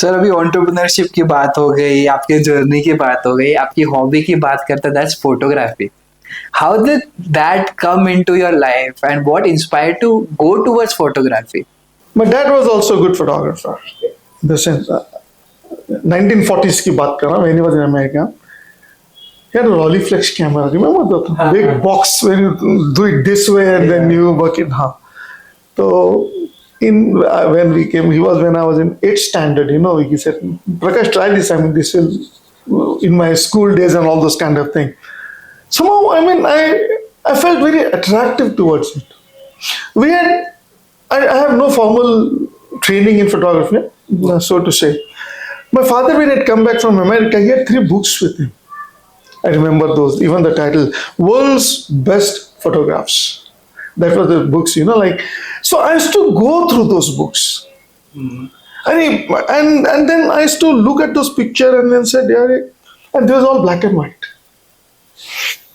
Sir अभी entrepreneurship की बात हो गई, आपके जर्नी की बात हो गई, आपकी हॉबी की बात करते हैं, that's photography. How did that come into your life and what inspired to go towards photography? My dad was also a good photographer. In the sense, 1940s की बात कर रहा हूँ, when he was in America. He had a Rolleiflex camera. Remember the big box when you do it this way and then you work it. Huh. So when we came, he was when I was in 8th standard. He said, "Prakash, try this. I mean, this will in my school days and all those kind of thing." Somehow, I felt very attractive towards it. We had I have no formal training in photography, so to say. My father, when he had come back from America, he had 3 books with him. I remember those, even the title, World's Best Photographs. That was the books, So I used to go through those books. And then I used to look at those pictures and then said, yeah, and they was all black and white.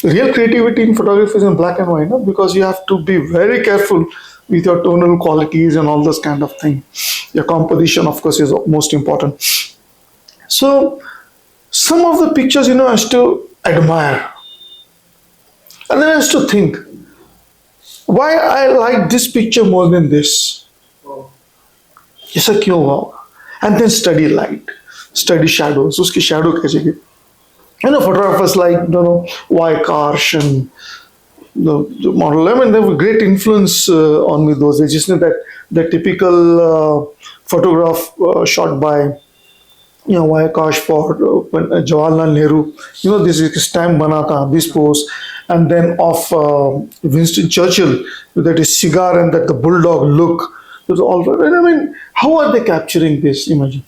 Real creativity in photography is in black and white, because you have to be very careful with your tonal qualities and all those kind of things. Your composition, of course, is most important. So some of the pictures, I used to admire. And then I used to think, why I like this picture more than this? ऐसा क्यों हुआ? And then study light, study shadows. उसकी shadow कैसे की? Photographers like, Karsh and the model. I mean, they have a great influence on me those days. Isn't that the typical photograph shot by Karsh for when Jawaharlal Nehru. This is stamp bana tha, this pose, and then of Winston Churchill with that his cigar and that the bulldog look. It was all. I mean, how are they capturing this? Imagine.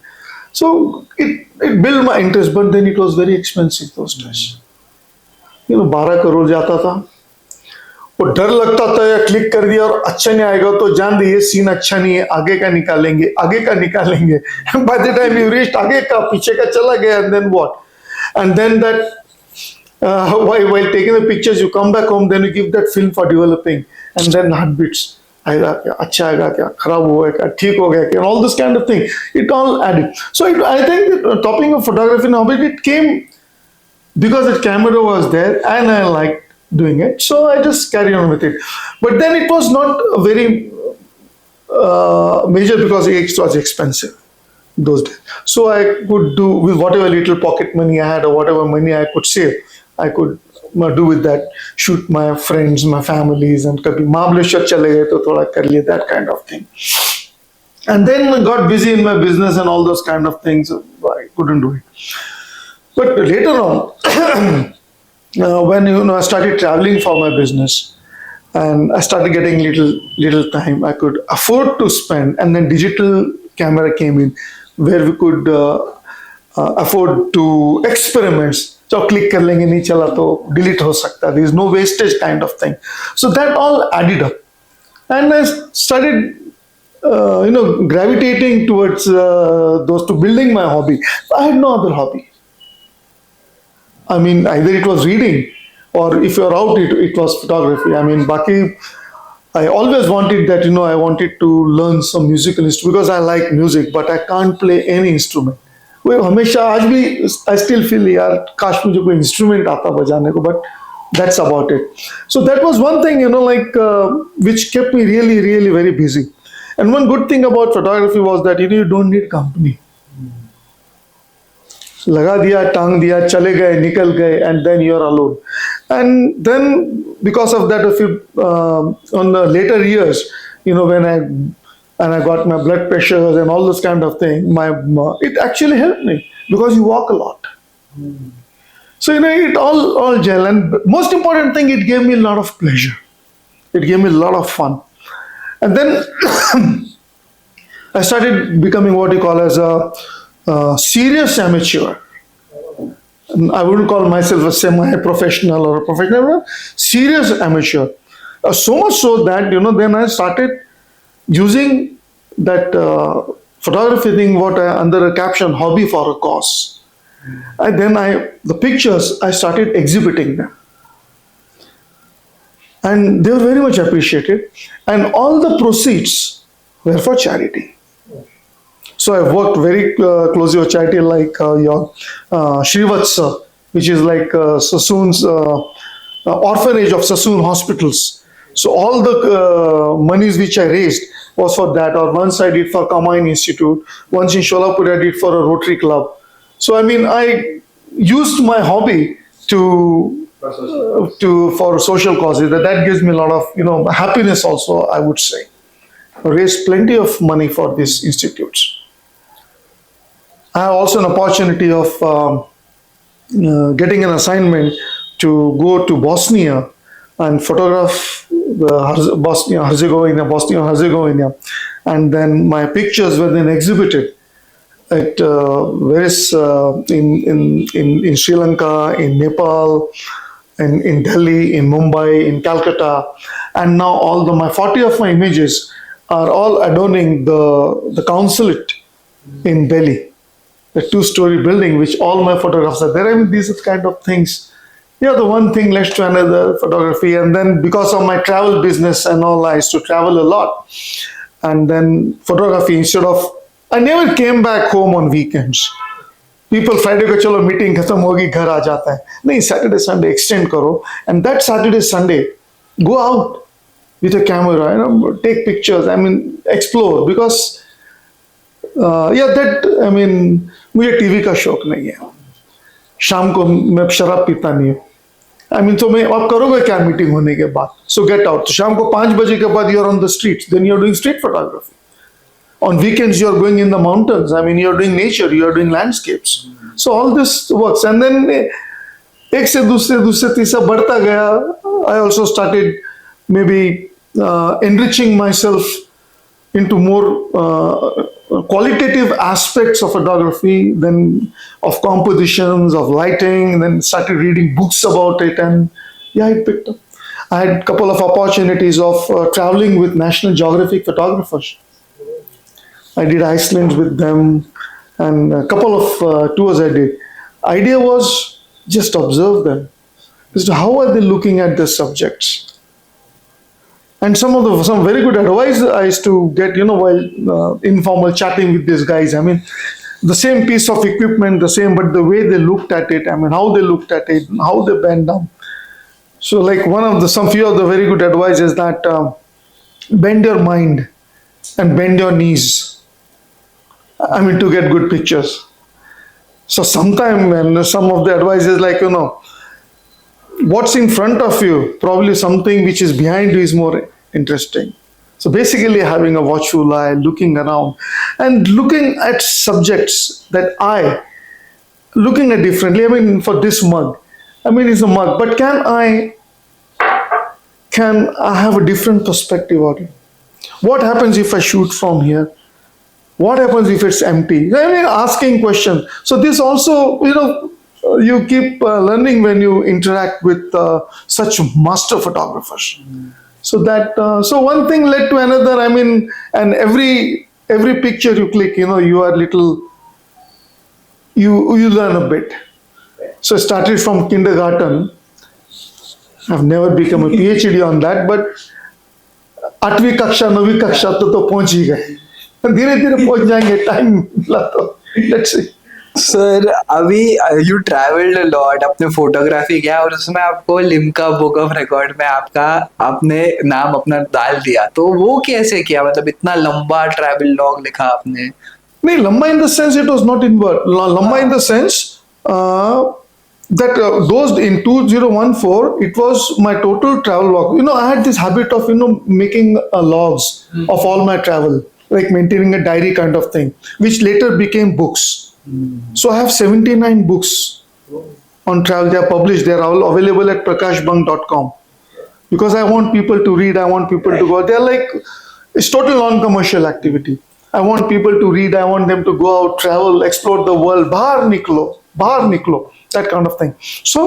So it built my interest, but then it was very expensive those days. 12 crore जाता था. वो डर लगता था या click कर दिया और अच्छा नहीं आएगा तो जान दे ये सीन अच्छा नहीं है, आगे का निकालेंगे, आगे का निकालेंगे. By the time you reached आगे का पीछे का चला गया, and then what? And then that while taking the pictures you come back home, then you give that film for developing, and then heartbeats. आएगा क्या, अच्छा आएगा क्या, खराब हुआ क्या, ठीक हो गया क्या, and all this kind of thing. It all added. So I think that topping of photography now, it came because the camera was there and I liked doing it, so I just carry on with it. But then it was not a very major because it was expensive those days. So I could do with whatever little pocket money I had or whatever money I could save, I could do with that, shoot my friends, my families, and kabhi Mahabaleshwar chale gaye to thoda kar liye, that kind of thing. And then I got busy in my business and all those kind of things, so I couldn't do it. But later on, when I started traveling for my business, and I started getting little time, I could afford to spend, and then digital camera came in, where we could afford to experiments. So click कर लेंगे, नहीं चला तो delete हो सकता. There is no wastage kind of thing. So that all added up, and I started gravitating towards those to building my hobby. I had no other hobby. I mean, either it was reading, or if you're out, it was photography. I mean, Baki, I always wanted that, I wanted to learn some musical instrument because I like music, but I can't play any instrument. वो हमेशा आज भी I still feel यार काश मुझे कोई instrument आता बजाने को, but that's about it. So that was one thing, which kept me really, really very busy. And one good thing about photography was that, you don't need company. लगा दिया, टांग दिया, चले गए, निकल गए, and then you're alone. And then because of that, on the later years, when I got my blood pressures and all this kind of thing, it actually helped me because you walk a lot. So it all gel, and most important thing, it gave me a lot of pleasure. It gave me a lot of fun, and then I started becoming what you call as a serious amateur. I wouldn't call myself a semi-professional or a professional, but serious amateur. So much so that then I started using that photography thing, under a caption, hobby for a cause. And then the pictures, I started exhibiting them. And they were very much appreciated. And all the proceeds were for charity. So I worked very closely with charity like your Srivatsa, which is like Sassoon's orphanage of Sassoon hospitals. So all the monies which I raised was for that. Or once I did for Kamine Institute. Once in Sholapur I did for a Rotary Club. So I mean, I used my hobby for social causes. That gives me a lot of happiness. Also, I would say, I raised plenty of money for these institutes. I have also an opportunity of getting an assignment to go to Bosnia and photograph the Bosnia and Herzegovina, and then my pictures were then exhibited at various in Sri Lanka, in Nepal, in Delhi, in Mumbai, in Calcutta, and now my 40 of my images are all adorning the consulate in Delhi, the two-story building, which all my photographs are there. I mean, these are the kind of things. Yeah, the one thing led to another, photography, and then because of my travel business and all, I used to travel a lot, and then photography I never came back home on weekends. People Friday को चलो meeting खत्म होगी घर आ जाता है, नहीं, Saturday Sunday extend करो, and that Saturday Sunday go out with a camera, take pictures, I mean explore, because I mean मुझे टीवी का शौक नहीं है, शाम को मैं शराब पीता नहीं हूँ, I mean तो मैं आप करोगे क्या मीटिंग होने के बाद, so get out. तो शाम को 5 बजे के बाद you're on the streets, then you're doing street photography. On weekends, you're going in the mountains. I mean, you're doing nature, you're doing landscapes. So all this works. And then, एक से दूसरे तीसरा बढ़ता गया. I also started maybe enriching myself into more qualitative aspects of photography, then of compositions, of lighting, then started reading books about it, and yeah, it picked up. I had a couple of opportunities of traveling with National Geographic photographers. I did Iceland with them, and a couple of tours I did. Idea was just observe them. As to how are they looking at the subjects? And some very good advice I used to get, while informal chatting with these guys. I mean, the same piece of equipment, but the way they looked at it. I mean, how they looked at it, how they bent down. So, like few of the very good advice is that bend your mind and bend your knees. I mean, to get good pictures. So sometimes, and some of the advice is like, what's in front of you, probably something which is behind you is more interesting. So basically having a watchful eye, looking around and looking at subjects that looking at differently. I mean, for this mug, I mean, it's a mug, but can I have a different perspective on it? What happens if I shoot from here? What happens if it's empty? I mean, asking questions. So this also, you keep learning when you interact with such master photographers. So one thing led to another. I mean, and every picture you click, you are you learn a bit. So I started from kindergarten. I've never become a PhD on that, but 8वीं कक्षा 9वीं कक्षा तो पहुंच ही गए. धीरे धीरे पहुंच जाएंगे, टाइम मिला तो. Let's see. सर, अभी यू ट्रैवल्ड अ लॉट, अपने फोटोग्राफी किया और उसमें आपको लिम्का बुक ऑफ रिकॉर्ड में आपने नाम अपना डाल दिया, तो वो कैसे किया? मतलब इतना लंबा ट्रैवल लॉग लिखा आपने? नहीं, लंबा in the sense it was not in word. लंबा in the sense that those in 2014 it was my total travel log. I had this habit of making logs of all my travel, like maintaining a diary kind of thing, which later became books. So I have 79 books on travel. They are published. They are all available at prakashbang.com, because I want people to read. I want people to go. They are like, it's total non-commercial activity. I want people to read. I want them to go out, travel, explore the world. Bahar niklo, that kind of thing. So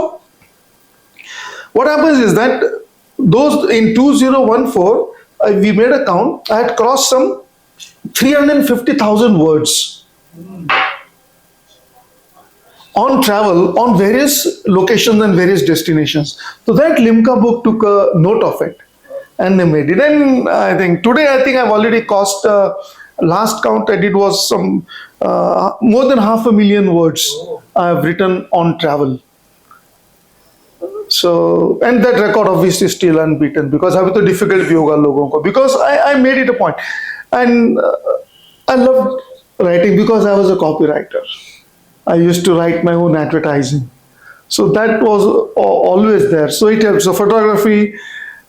what happens is that those in 2014 we made a count. I had crossed some 350,000 words on travel, on various locations and various destinations. So that Limca book took a note of it, and they made it. And I think I've already crossed Last count I did was some more than 500,000 words I have written on travel. So, and that record obviously is still unbeaten because अभी तो difficult भी होगा लोगों को, because I made it a point, and I loved writing because I was a copywriter. I used to write my own advertising, so that was always there. So it helps. So photography,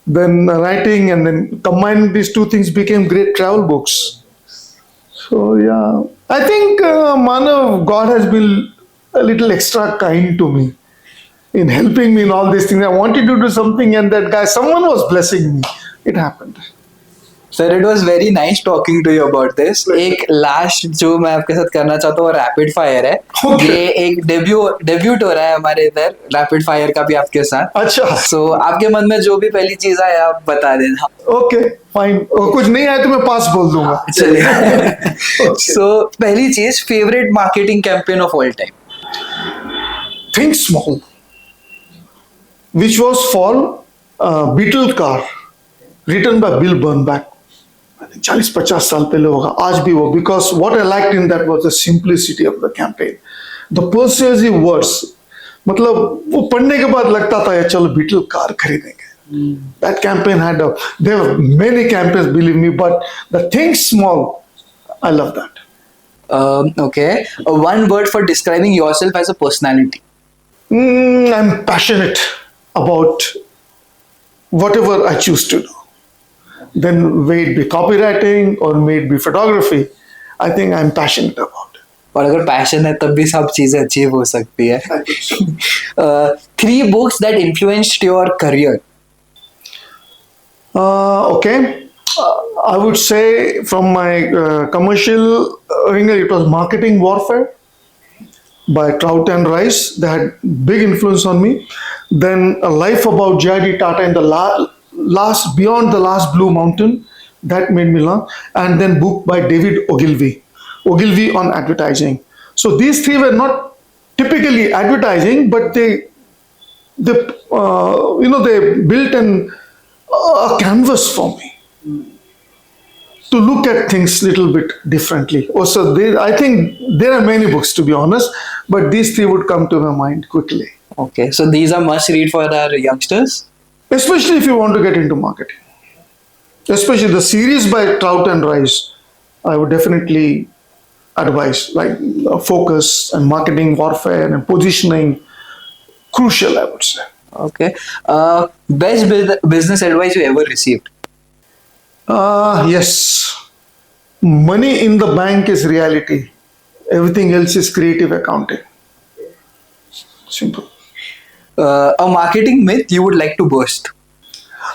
then writing, and then combining these two things became great travel books. So yeah, I think Manav, God has been a little extra kind to me in helping me in all these things. I wanted to do something, and that guy, someone was blessing me. It happened. Sir it was very nice talking to you about this. एक last जो मैं आपके साथ करना चाहता हूँ वो rapid fire है. Okay. ये एक डेब्यूट हो रहा है हमारे इधर रैपिड फायर का भी आपके साथ. अच्छा. सो आपके मन में जो भी पहली चीज आए आप बता देना. Okay fine. कुछ नहीं आया तो मैं पास बोल दूंगा. चलिए. सो पहली चीज, favourite marketing campaign of all time. Think Small, which was for Beetle car, written by Bill Bernbach. 40-50 साल पहले होगा, आज भी वो, because what I liked in that was the simplicity of the campaign, the persuasive words. मतलब वो पढ़ने के बाद लगता था यार चलो बीटल कार खरीदेंगे. That campaign had there were many campaigns, believe me, but the Think Small, I love that. Okay, one word for describing yourself as a personality. I'm passionate about whatever I choose to do. Then may it be copywriting or may it be photography, I think I'm passionate about it. और अगर passion है तब भी सब चीजें achieve हो सकती है. 3 books that influenced your career. Okay. I would say from my commercial angle, it was Marketing Warfare by Trout and Rice. They had big influence on me. Then A Life About J.I.D. Tata and the Beyond the Last Blue Mountain, that made me learn. And then book by David Ogilvy on advertising. So these 3 were not typically advertising, but they built a canvas for me to look at things little bit differently. Also, I think there are many books, to be honest, but these 3 would come to my mind quickly. Okay, so these are must read for our youngsters. Especially if you want to get into marketing. Especially the series by Trout and Rice, I would definitely advise, like focus and marketing warfare and positioning. Crucial, I would say. Okay, best business advice you ever received. Yes. Money in the bank is reality. Everything else is creative accounting. Simple. A marketing myth you would like to burst.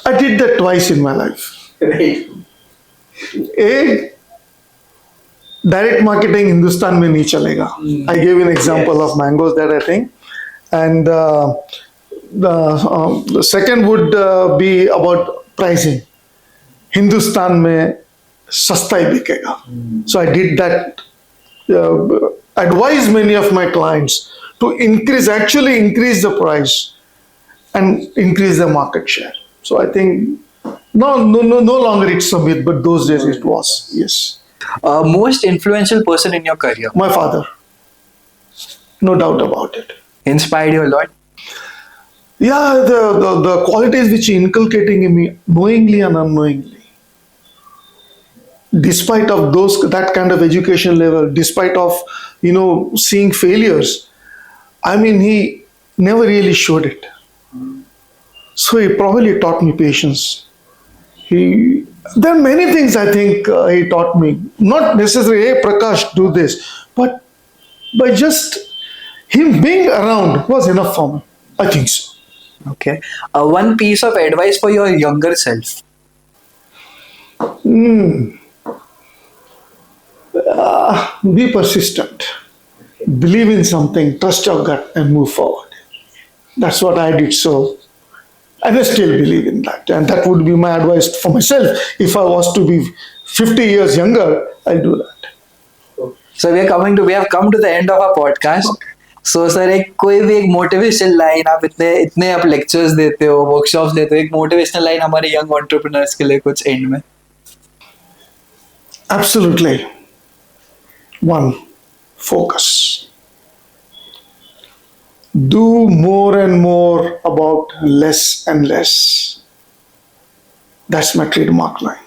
I did that twice in my life. Direct marketing Hindustan में नहीं चलेगा. I gave an example of mangoes that I think, and the second would be about pricing. Hindustan में सस्ता ही बिकेगा. So I did that. Advise many of my clients to increase the price and increase the market share. So I think no longer it's a myth, but those days it was. Yes. Most influential person in your career. My father, no doubt about it. Inspired you a lot. Yeah, the qualities which he inculcating in me, knowingly and unknowingly. Despite of that kind of education level, despite of seeing failures, I mean, he never really showed it. So he probably taught me patience. There are many things I think he taught me. Not necessarily, hey Prakash, do this, but by just him being around was enough for me. I think so. Okay. One piece of advice for your younger self. Be persistent. Believe in something, trust your gut, and move forward. That's what I did. So, and I still believe in that. And that would be my advice for myself. If I was to be 50 years younger, I'll do that. So we have come to the end of our podcast. Okay. So sir, कोई भी एक motivational line, आप इतने आप lectures देते हो, workshops देते हो, एक मोटिवेशनल लाइन हमारे यंग एंटरप्रेन्योर्स के लिए कुछ एंड में. Absolutely. One, focus. Do more and more about less and less. That's my trademark line,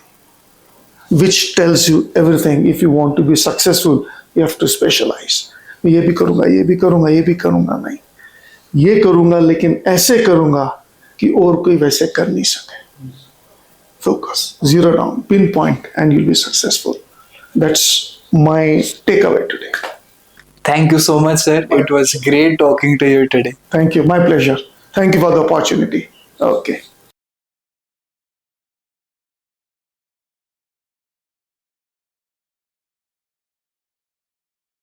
which tells you everything. If you want to be successful, you have to specialize. मैं ये भी करूँगा, ये भी करूँगा, ये भी करूँगा नहीं, ये करूँगा लेकिन ऐसे करूँगा कि और कोई वैसे कर नहीं सके. Focus, zero down, pinpoint, and you'll be successful. That's my takeaway today. Thank you so much, sir. It was great talking to you today. Thank you. My pleasure. Thank you for the opportunity. Okay.